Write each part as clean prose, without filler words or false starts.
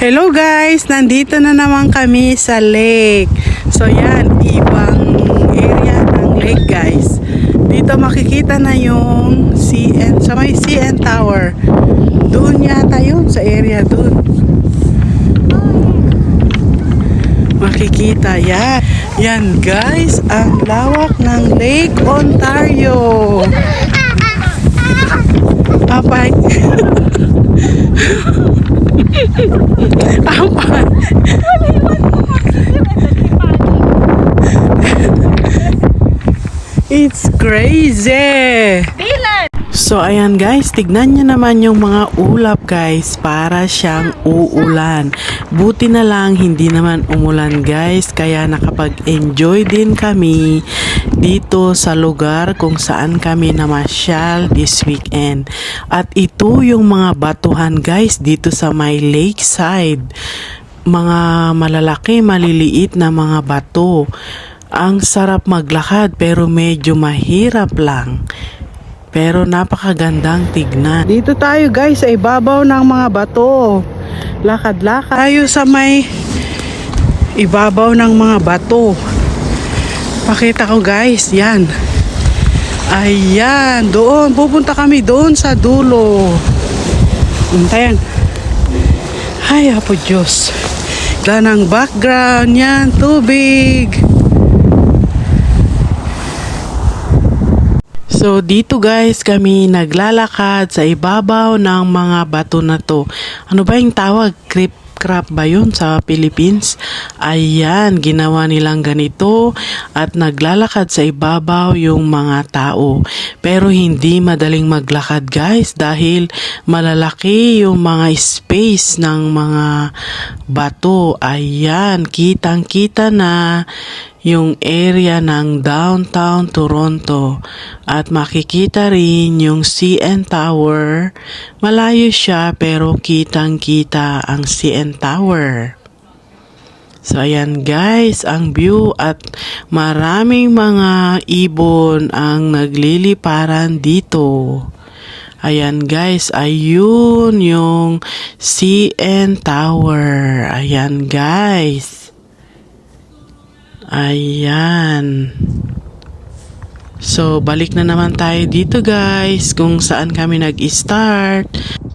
Hello guys! Nandito na naman kami sa lake. So yan, ibang area ng lake guys. Dito makikita na yung CN, sa may CN Tower. Doon yata yun, sa area doon. Makikita yan. Yan guys, ang lawak ng Lake Ontario. Apay. Apay. It's crazy. So ayan guys, tignan nyo naman yung mga ulap guys, para siyang uulan. Buti na lang hindi naman umulan guys, kaya nakapag-enjoy din kami dito sa lugar kung saan kami namasyal this weekend. At ito yung mga batuhan guys dito sa may lakeside. Mga malalaki, maliliit na mga bato. Ang sarap maglakad pero medyo mahirap lang. Pero napakagandang tignan. Dito tayo guys sa ibabaw ng mga bato. Lakad-lakad tayo sa may ibabaw ng mga bato. Pakita ko guys, yan. Ayan, doon. Pupunta kami doon sa dulo. Ayan. Ay, apo Diyos. Ganda ng background yan, tubig. So dito guys kami naglalakad sa ibabaw ng mga bato na to. Ano ba yung tawag? Crab ba yun sa Philippines? Ayan, ginawa nilang ganito at naglalakad sa ibabaw yung mga tao. Pero hindi madaling maglakad guys dahil malalaki yung mga space ng mga bato. Ayan, kitang-kita na yung area ng downtown Toronto at makikita rin yung CN Tower. Malayo siya pero kitang-kita ang CN Tower. So ayan guys, ang view at maraming mga ibon ang nagliliparan dito. Ayan guys, ayun yung CN Tower. Ayan guys. Ayan. So, balik na naman tayo dito guys, kung saan kami nag-start.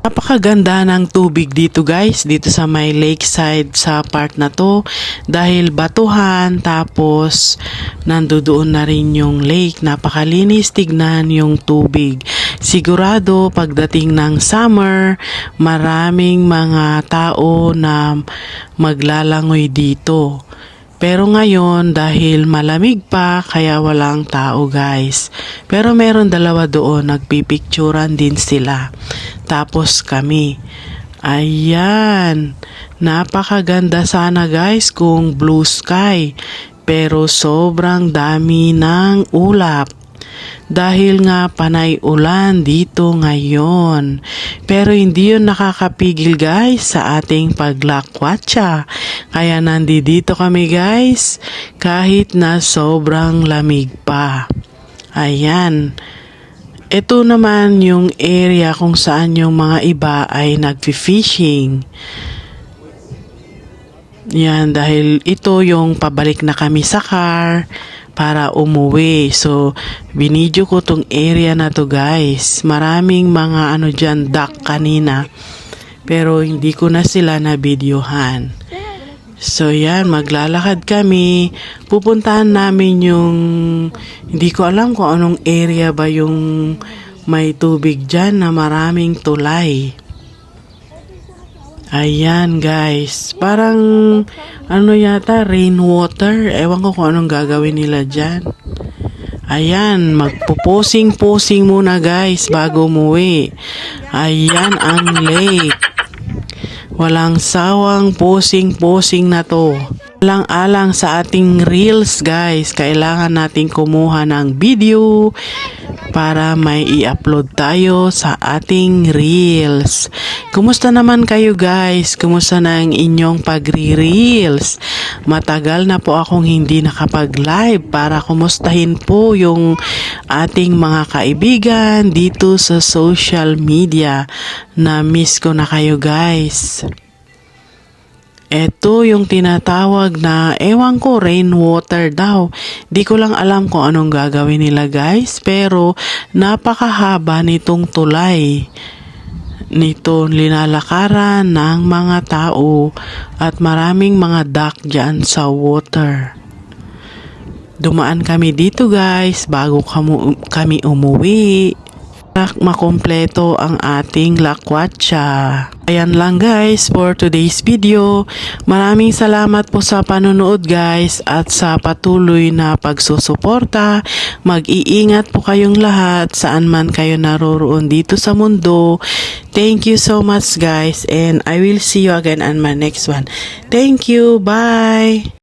Napakaganda ng tubig dito guys, dito sa may lakeside sa part na to. Dahil batuhan, tapos nandoon na rin yung lake. Napakalinis tignan yung tubig. Sigurado pagdating ng summer, maraming mga tao na maglalangoy dito. Pero ngayon, dahil malamig pa, kaya walang tao guys. Pero meron dalawa doon, nagpipicturan din sila. Tapos kami. Ayan. Napakaganda sana guys kung blue sky. Pero sobrang dami ng ulap. Dahil nga panay ulan dito ngayon. Pero hindi yun nakakapigil guys sa ating paglakwatsa. Kaya nandito kami guys kahit na sobrang lamig pa. Ayan. Ito naman yung area kung saan yung mga iba ay nagfi-fishing. Yan, dahil ito yung pabalik na kami sa car para umuwi. So, binidyo ko tong area na to guys. Maraming mga dyan duck kanina. Pero hindi ko na sila na videohan. So, yan. Maglalakad kami. Pupuntahan namin yung... Hindi ko alam kung anong area ba yung may tubig dyan na maraming tulay. Ayan guys, parang yata rainwater, ewan ko kung anong gagawin nila dyan. Ayan, magpo-posing muna guys bago umuwi. Ayan ang lake. Walang sawang posing na to. Alang-alang sa ating reels guys, kailangan nating kumuha ng video para may i-upload tayo sa ating reels. Kumusta naman kayo guys? Kumusta na ang inyong pagre-reels? Matagal na po akong hindi nakapag-live para kumustahin po yung ating mga kaibigan dito sa social media. Na miss ko na kayo guys. Ito yung tinatawag na, ewan ko, rainwater daw. Di ko lang alam kung anong gagawin nila guys, pero napakahaba nitong tulay. Nito linalakaran ng mga tao at maraming mga duck dyan sa water. Dumaan kami dito guys bago kami umuwi. Makompleto ang ating lakwatsa. Ayan lang guys for today's video. Maraming salamat po sa panonood guys at sa patuloy na pagsusuporta. Mag-iingat po kayong lahat saan man kayo naroroon dito sa mundo. Thank you so much guys and I will see you again on my next one. Thank you. Bye!